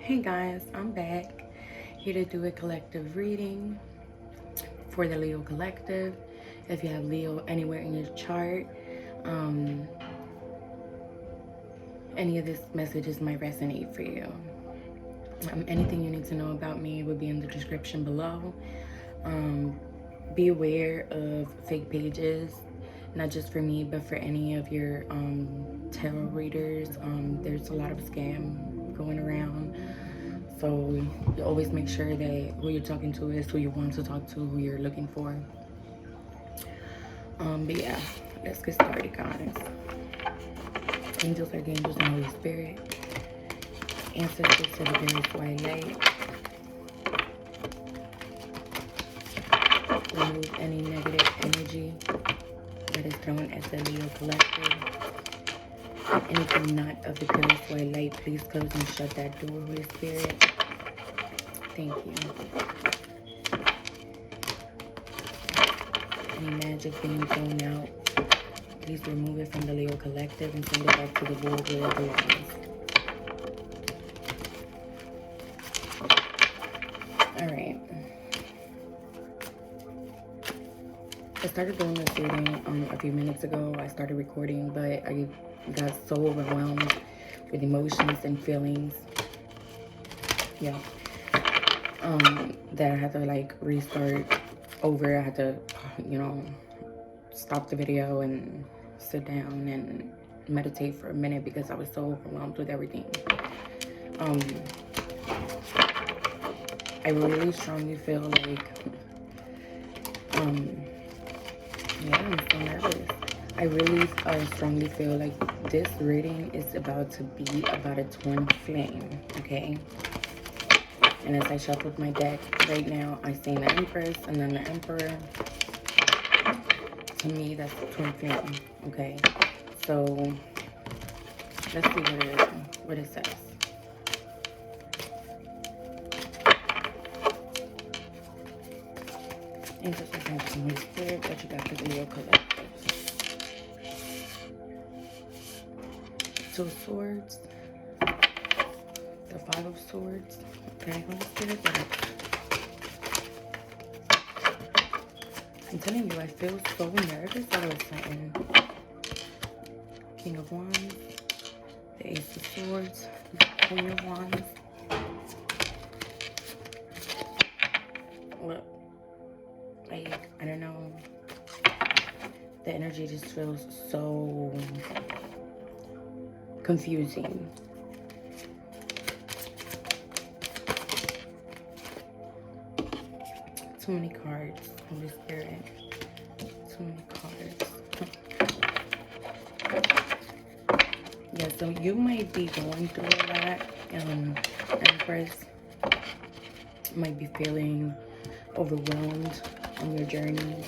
Hey guys, I'm back here to do a collective reading for the Leo collective. If you have Leo anywhere in your chart, um, any of these messages might resonate for you. Anything you need to know about me will be in the description below. Be aware of fake pages, not just for me, but for any of your tarot readers. There's a lot of scam going around. So you always make sure that who you're talking to is who you want to talk to, who you're looking for. But yeah, let's get started, guys. Angels, archangels, and Holy Spirit. Ancestors to the various white light. Remove any negative energy that is thrown at the Leo collective. Anything not of the purest white light, please close and shut that door, Holy Spirit. Thank you. Any magic being thrown out, please remove it from the Leo collective and send it back to the board where it belongs. Alright. I started doing this reading a few minutes ago. I started recording, but I got so overwhelmed with emotions and feelings. Yeah. That I had to like restart over. I had to, stop the video and sit down and meditate for a minute because I was so overwhelmed with everything. I really strongly feel like, yeah, I'm so nervous. I really strongly feel like this reading is about to be about a twin flame, okay? And as I shuffled my deck right now, I see the Empress and then the Emperor. To me, that's the twin flame, okay? So, let's see what it says. Angels, archangels, and Holy Spirit, what you got for the Leo collective? Two of Swords, the Five of Swords. Okay, Holy Spirit, I'm telling you, I feel so nervous all of a sudden. King of Wands, the Ace of Swords, the Queen of Wands. Look, like, I don't know. The energy just feels so confusing. Too many cards, Holy Spirit. Too many cards. Yeah, so you might be going through a lot. Empress might be feeling overwhelmed on your journey.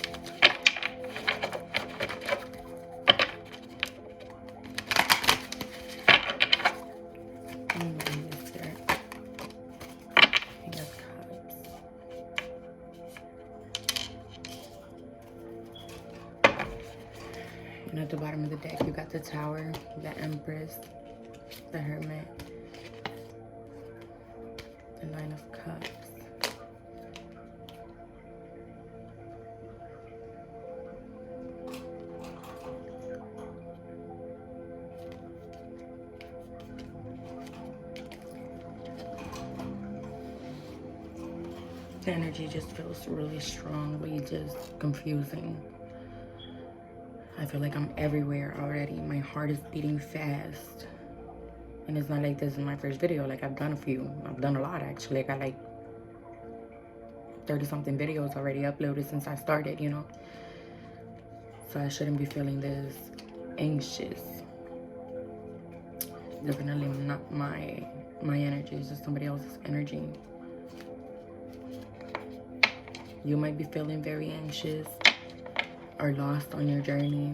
And at the bottom of the deck, you got the Tower, the Empress, the Hermit, the Nine of Cups. The energy just feels really strongly just confusing. I feel like I'm everywhere already. My heart is beating fast. And it's not like this is my first video. Like, I've done a few. I've done a lot, actually. I got like 30-something videos already uploaded since I started, you know. So I shouldn't be feeling this anxious. Definitely not my energy. It's just somebody else's energy. You might be feeling very anxious or lost on your journey.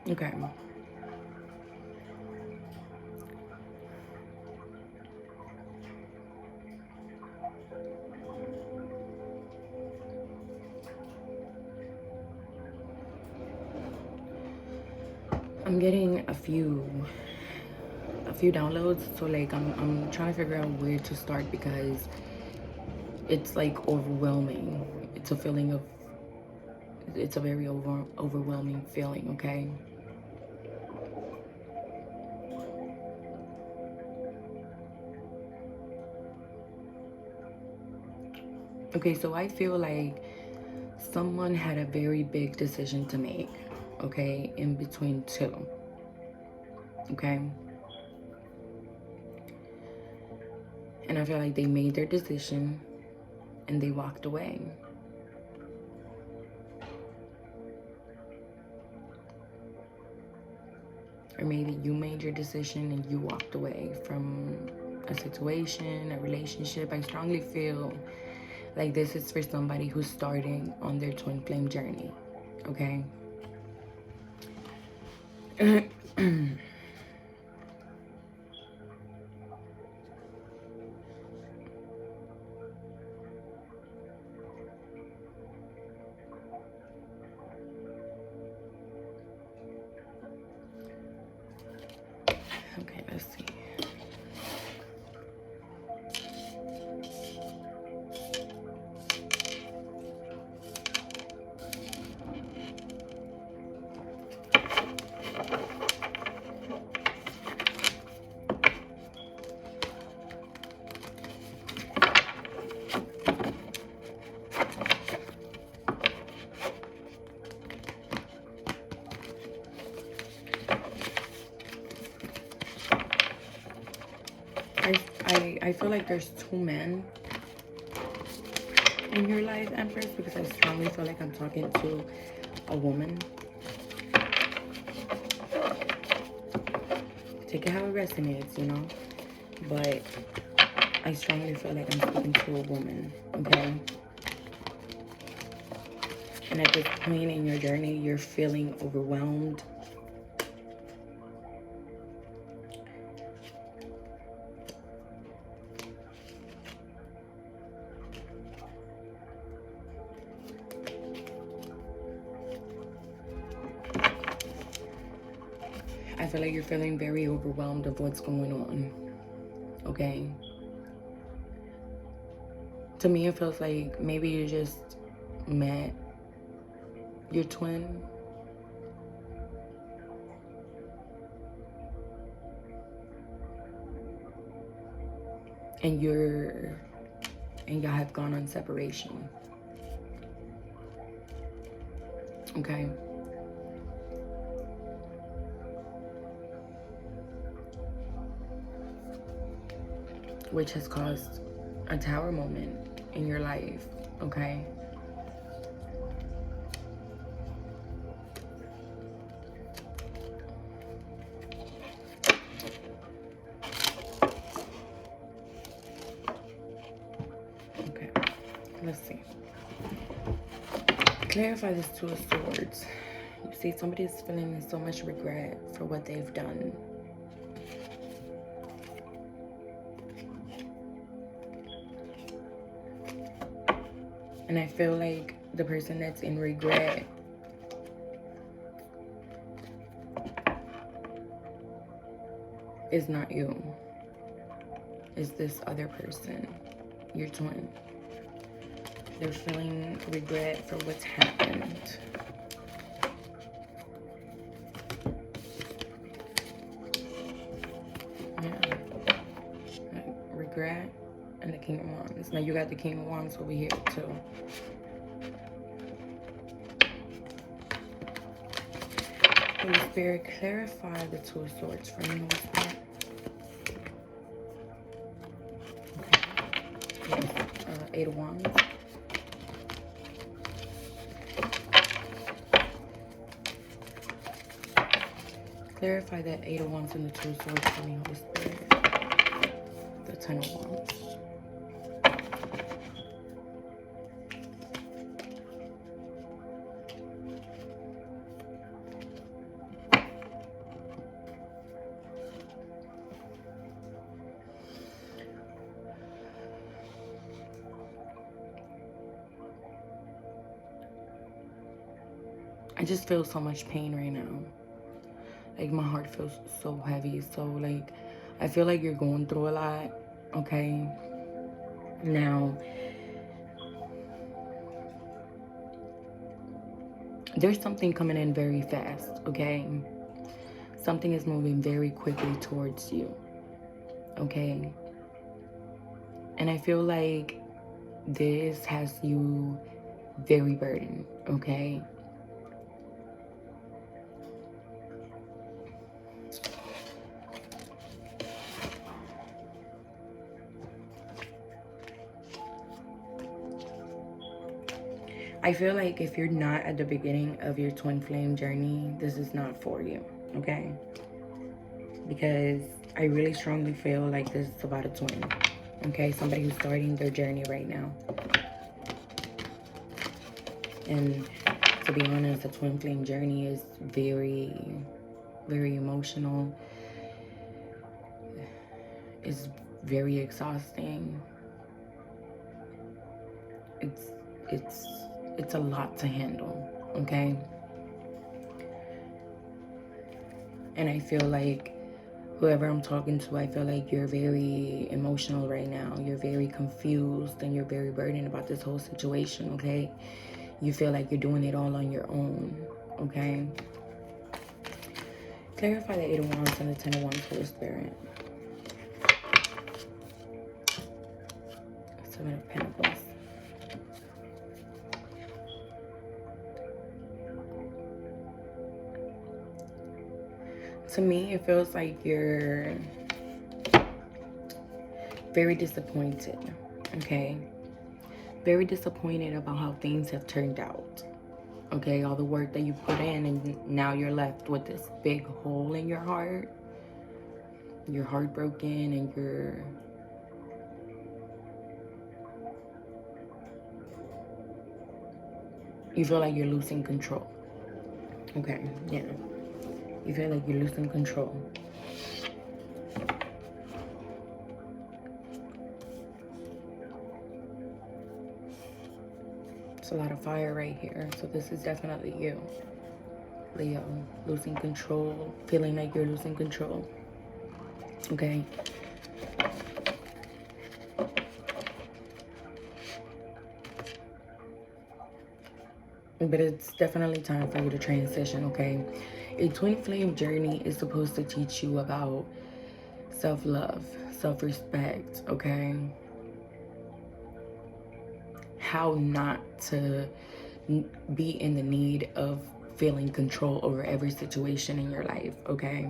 Okay. I'm getting a few downloads, so like I'm trying to figure out where to start, because it's like overwhelming. It's a feeling of, it's a very overwhelming feeling, okay? Okay, so I feel like someone had a very big decision to make, okay, in between two, okay? And I feel like they made their decision and they walked away. Or maybe you made your decision and you walked away from a situation, a relationship. I strongly feel like this is for somebody who's starting on their twin flame journey, okay? Okay, let's see. I feel like there's two men in your life, Empress, because I strongly feel like I'm talking to a woman. Take it how it resonates, you know? But I strongly feel like I'm speaking to a woman, okay? And at this point in your journey, you're feeling overwhelmed. I feel like you're feeling very overwhelmed of what's going on, okay? To me, it feels like maybe you just met your twin. And y'all have gone on separation. Okay? Which has caused a tower moment in your life, okay? Okay, let's see. Clarify this Two of Swords. You see, somebody's feeling so much regret for what they've done. And I feel like the person that's in regret is not you. Is this other person, your twin. They're feeling regret for what's happened. Yeah. Regret and the King of Wands. Now you got the King of Wands over here too. Holy Spirit, clarify the Two of Swords for me, Holy Spirit. Okay. Yes. Eight of Wands. Clarify that Eight of Wands and the Two of Swords for me, Holy Spirit. The Ten of Wands. I just feel so much pain right now. Like, my heart feels so heavy. So, like, I feel like you're going through a lot, okay? Now, there's something coming in very fast, okay? Something is moving very quickly towards you, okay? And I feel like this has you very burdened, okay? I feel like if you're not at the beginning of your twin flame journey, this is not for you, okay? Because I really strongly feel like this is about a twin, okay? Somebody who's starting their journey right now. And to be honest, the twin flame journey is very, very emotional. It's very exhausting. It's it's it's a lot to handle, okay? And I feel like whoever I'm talking to, I feel like you're very emotional right now. You're very confused and you're very burdened about this whole situation, okay? You feel like you're doing it all on your own, okay? Clarify the 8 of Wands and the 10 of Wands for the Spirit. 7 of Pentacles. To me, it feels like you're very disappointed, okay? Very disappointed about how things have turned out, okay? All the work that you put in, and now you're left with this big hole in your heart. You're heartbroken and you feel like you're losing control, okay? Yeah. You feel like you're losing control. It's a lot of fire right here. So this is definitely you, Leo. Losing control. Feeling like you're losing control. Okay. But it's definitely time for you to transition, okay? A twin flame journey is supposed to teach you about self-love, self-respect, okay? How not to be in the need of feeling control over every situation in your life, okay?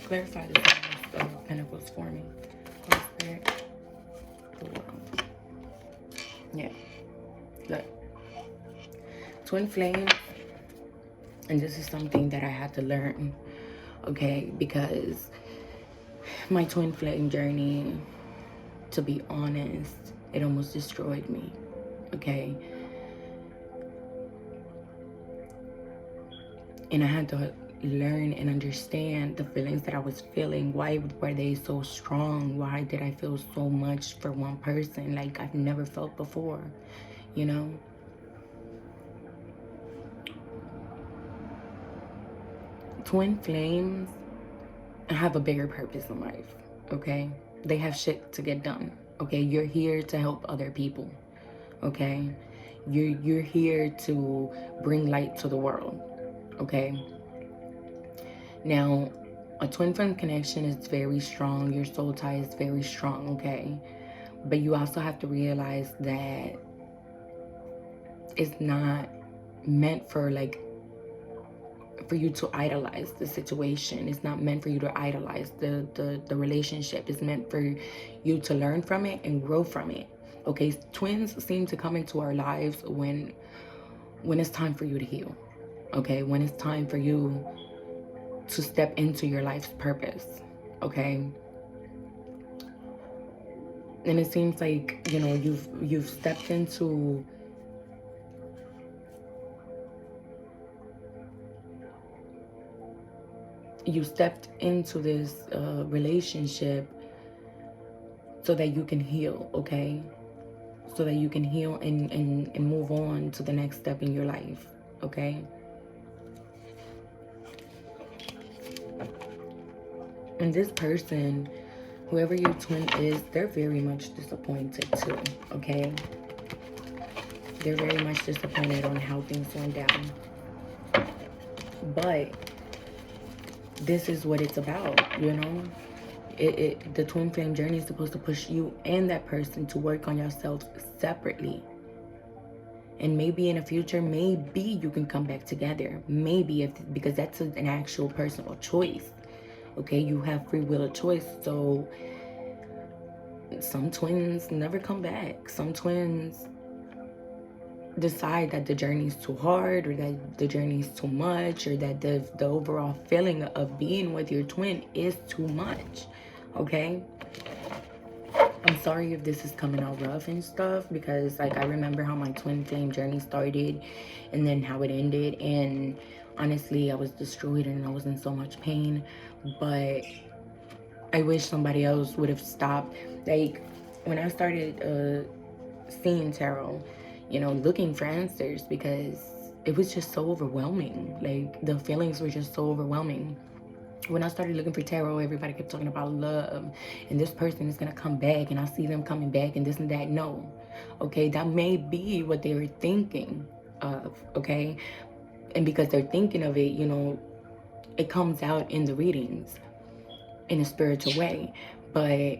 Clarify the Seven of Pentacles for me. Holy Spirit, the world. Yeah, look. Twin flame, and this is something that I had to learn, okay? Because my twin flame journey, to be honest, it almost destroyed me, okay? And I had to learn and understand the feelings that I was feeling. Why were they so strong? Why did I feel so much for one person like I've never felt before, you know? Twin flames have a bigger purpose in life, okay? They have shit to get done, okay? You're here to help other people, okay? You're here to bring light to the world, okay? Now, a twin flame connection is very strong. Your soul tie is very strong, okay? But you also have to realize that it's not meant for you to idolize the situation. It's not meant for you to idolize the relationship. It's meant for you to learn from it and grow from it, okay? Twins seem to come into our lives when it's time for you to heal, okay? When it's time for you to step into your life's purpose, okay? And it seems like, you know, you've stepped into you stepped into this relationship so that you can heal, okay? So that you can heal and move on to the next step in your life, okay? And this person, whoever your twin is, they're very much disappointed too, okay? They're very much disappointed on how things went down. But this is what it's about, you know? The twin flame journey is supposed to push you and that person to work on yourselves separately. And maybe in the future, maybe you can come back together. Maybe, because that's an actual personal choice. Okay, you have free will of choice. So some twins never come back. Some twins decide that the journey is too hard, or that the journey is too much, or that the overall feeling of being with your twin is too much. Okay, I'm sorry if this is coming out rough and stuff, because like I remember how my twin flame journey started and then how it ended, and honestly I was destroyed and I was in so much pain. But I wish somebody else would have stopped. Like when I started seeing tarot, you know, looking for answers, because it was just so overwhelming. Like the feelings were just so overwhelming. When I started looking for tarot, everybody kept talking about love and this person is gonna come back and I see them coming back and this and that. No, okay, that may be what they were thinking of, okay? And because they're thinking of it, you know, it comes out in the readings in a spiritual way. But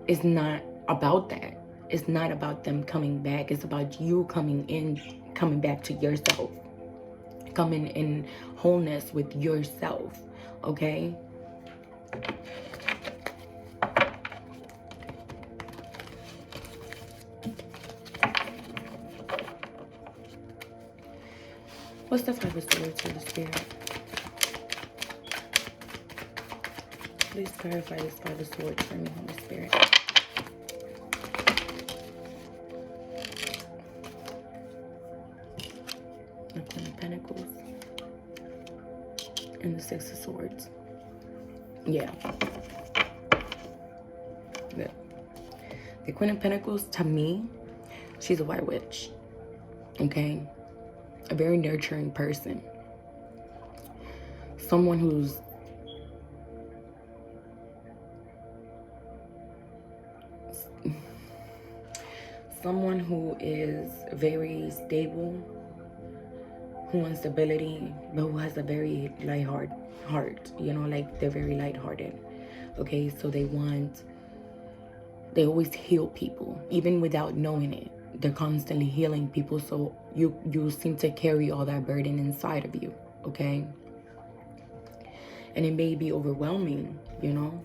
it's not about that. It's not about them coming back. It's about you coming back to yourself. Coming in wholeness with yourself, okay? What's the 5 of Swords for the Spirit? Please clarify this 5 of Swords for me, Holy Spirit. The Queen of Pentacles and the 6 of Swords. Yeah. The Queen of Pentacles, to me, she's a white witch, okay? A very nurturing person. Someone who's who is very stable, who wants stability, but who has a very light heart, you know, like they're very lighthearted. Okay, so they always heal people, even without knowing it. They're constantly healing people, so you seem to carry all that burden inside of you, okay? And it may be overwhelming, you know?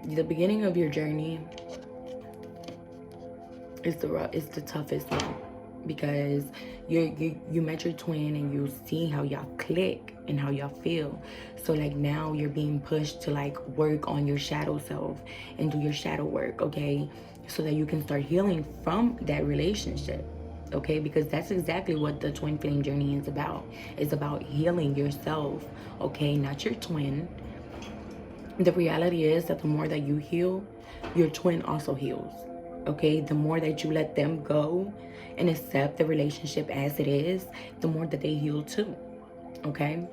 The beginning of your journey is the toughest one, because you met your twin and you see how y'all click and how y'all feel. So like now you're being pushed to like work on your shadow self and do your shadow work, okay? So that you can start healing from that relationship, okay? Because that's exactly what the twin flame journey is about. It's about healing yourself, okay? Not your twin. The reality is that the more that you heal, your twin also heals, okay? The more that you let them go and accept the relationship as it is, the more that they heal too, okay?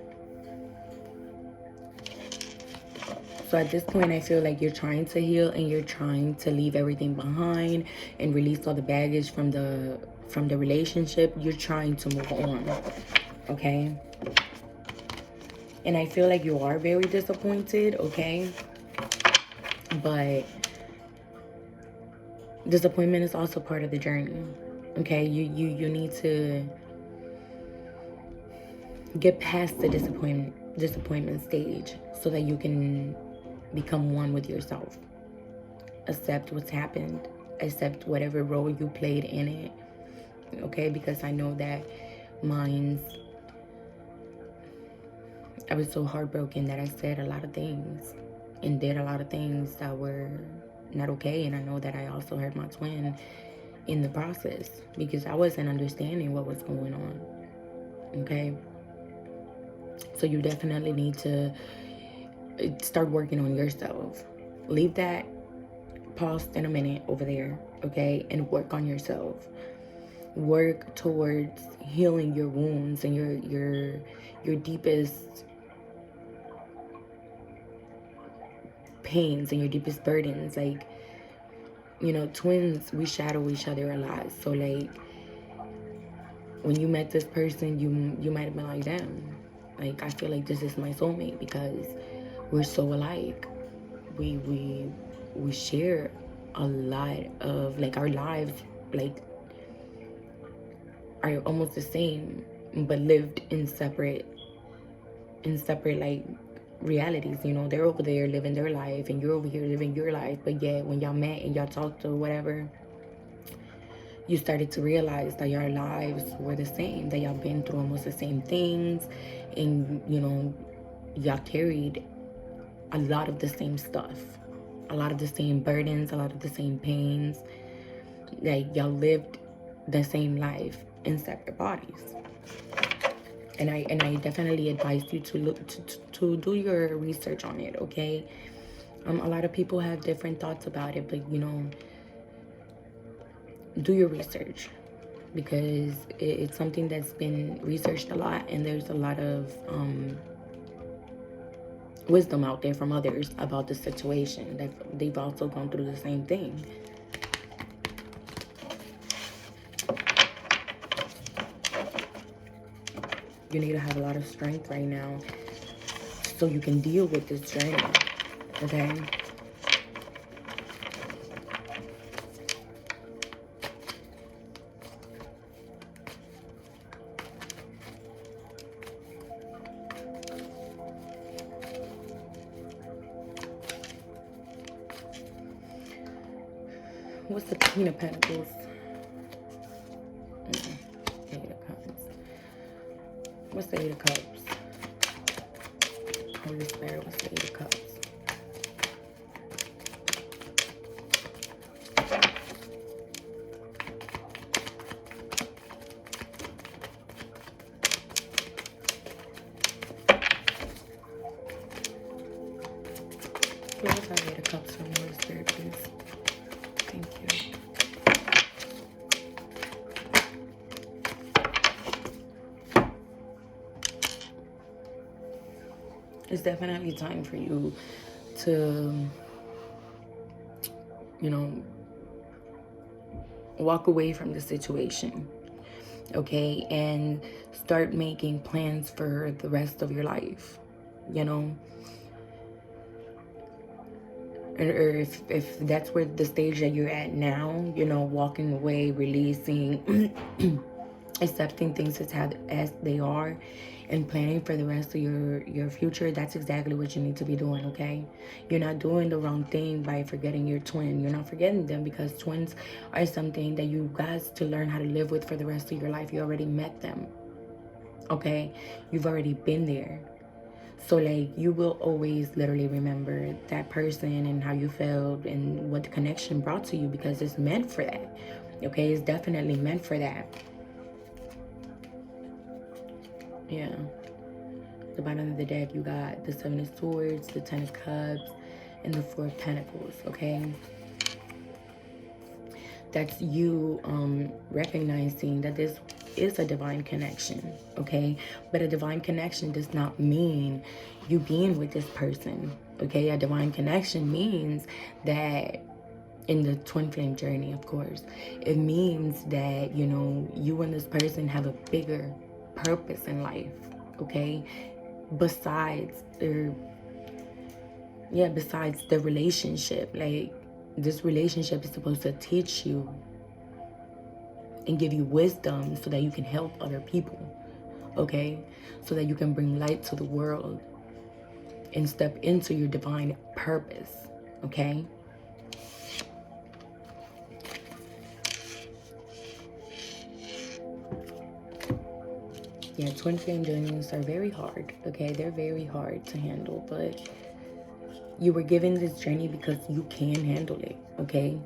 So at this point, I feel like you're trying to heal and you're trying to leave everything behind and release all the baggage from the relationship. You're trying to move on, okay? And I feel like you are very disappointed, okay? But disappointment is also part of the journey, okay? You need to get past the disappointment stage so that you can become one with yourself. Accept what's happened. Accept whatever role you played in it, okay? Because I know that I was so heartbroken that I said a lot of things and did a lot of things that were not okay. And I know that I also hurt my twin in the process because I wasn't understanding what was going on. Okay, so you definitely need to start working on yourself. Leave that paused in a minute over there, okay, and work on yourself. Work towards healing your wounds and your deepest pains and your deepest burdens. Like, you know, twins, we shadow each other a lot. So like, when you met this person, you might have been like, damn, like, I feel like this is my soulmate because we're so alike. We share a lot of, like, our lives, like, are almost the same, but lived in separate like realities. You know, they're over there living their life and you're over here living your life, but yet when y'all met and y'all talked or whatever, you started to realize that your lives were the same, that y'all been through almost the same things, and you know, y'all carried a lot of the same stuff, a lot of the same burdens, a lot of the same pains. Like, y'all lived the same life in separate bodies. And I definitely advise you to look to do your research on it, okay? A lot of people have different thoughts about it, but you know, do your research because it's something that's been researched a lot, and there's a lot of wisdom out there from others about the situation that they've also gone through the same thing. You need to have a lot of strength right now so you can deal with this journey, okay? What's the Queen of Pentacles? Eight of Cups. What's the Eight of Cups? Holy Spirit, what's the Eight of Cups? What's the Eight of Cups from Holy Spirit, please? Thank you. It's definitely time for you to, you know, walk away from the situation, okay? And start making plans for the rest of your life, you know? Or if that's where the stage that you're at now, you know, walking away, releasing, accepting things as they are, and planning for the rest of your future, that's exactly what you need to be doing, okay? You're not doing the wrong thing by forgetting your twin. You're not forgetting them, because twins are something that you guys to learn how to live with for the rest of your life. You already met them, okay? You've already been there. So like, you will always literally remember that person and how you felt and what the connection brought to you, because it's meant for that, okay? It's definitely meant for that. Yeah. The bottom of the deck, you got the Seven of Swords, the Ten of Cups, and the Four of Pentacles, okay? That's you recognizing that this is a divine connection, okay? But a divine connection does not mean you being with this person, okay? A divine connection means that, in the twin flame journey, of course, it means that, you know, you and this person have a bigger purpose in life, okay? Besides the relationship. Like, this relationship is supposed to teach you and give you wisdom so that you can help other people, okay? So that you can bring light to the world and step into your divine purpose, okay? Yeah, twin flame journeys are very hard, okay? They're very hard to handle, but You were given this journey because you can handle it, okay?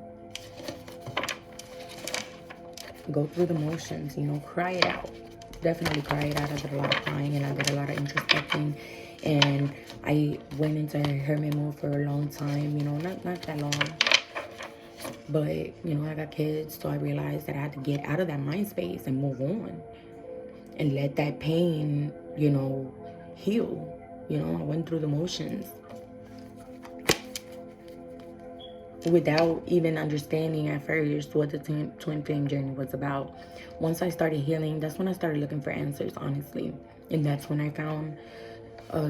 Go through the motions, you know, cry it out. Definitely cry it out. I did a lot of crying and I did a lot of introspecting. And I went into hermit mode for a long time, you know, not that long. But, you know, I got kids, so I realized that I had to get out of that mind space and move on. And let that pain, you know, heal. You know, I went through the motions without even understanding at first what the twin flame journey was about. Once I started healing, that's when I started looking for answers, honestly. And that's when I found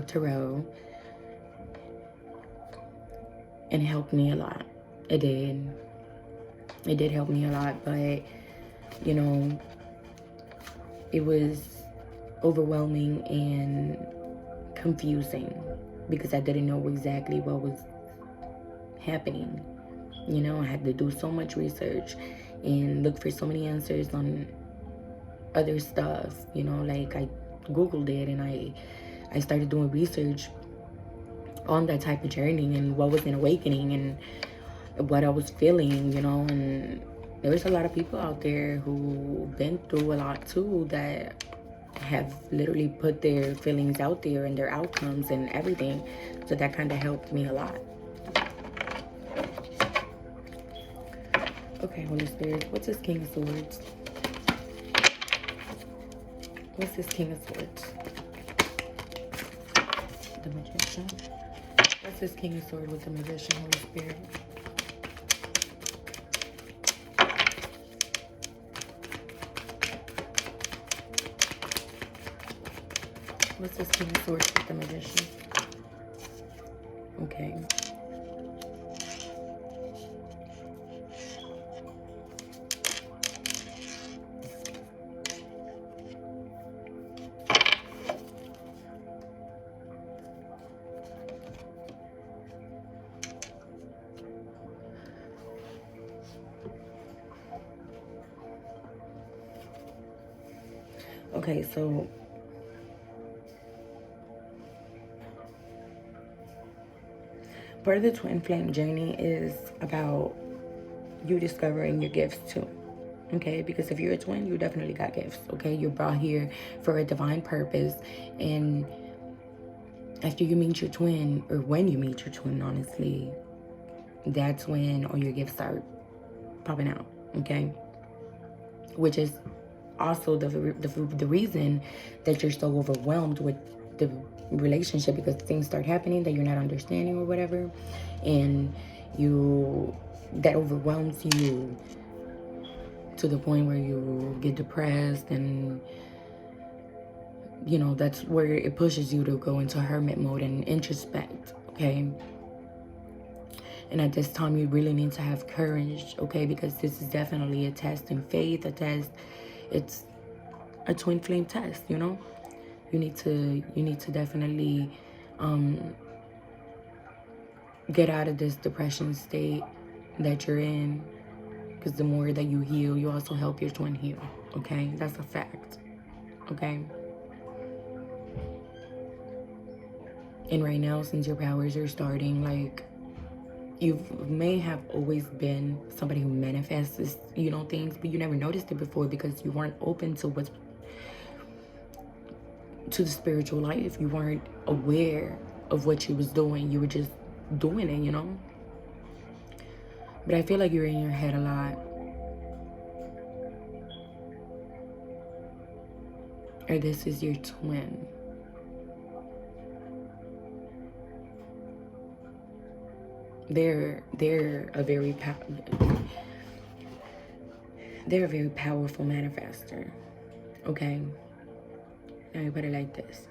tarot. And it helped me a lot. It did. It did help me a lot, but, you know, it was overwhelming and confusing because I didn't know exactly what was happening. You know, I had to do so much research and look for so many answers on other stuff. You know, like I Googled it and I started doing research on that type of journey and what was an awakening and what I was feeling, you know. And there's a lot of people out there who've been through a lot too that have literally put their feelings out there and their outcomes and everything. So that kind of helped me a lot. Okay, Holy Spirit, what's this King of Swords? What's this King of Swords? The Magician. What's this King of Swords with the Magician, Holy Spirit? What's this King of Swords with the Magician? Okay. Okay, so part of the twin flame journey is about you discovering your gifts too. Okay, because if you're a twin, you definitely got gifts. Okay, you're brought here for a divine purpose. And after you meet your twin, or when you meet your twin, honestly, that's when all your gifts start popping out. Okay, which is also the reason that you're so overwhelmed with the relationship, because things start happening that you're not understanding or whatever, and that overwhelms you to the point where you get depressed, and you know, that's where it pushes you to go into hermit mode and introspect. Okay, and at this time you really need to have courage, okay, because this is definitely a test in faith, a test. It's a twin flame test, you know. You need to definitely get out of this depression state that you're in, because the more that you heal, you also help your twin heal. Okay, that's a fact. Okay. And right now, since your powers are starting, like, you may have always been somebody who manifests this, you know, things, but you never noticed it before because you weren't open to the spiritual life. You weren't aware of what you was doing. You were just doing it, you know. But I feel like you're in your head a lot. Or this is your twin. They're a very powerful manifester. Okay, let me put it like this.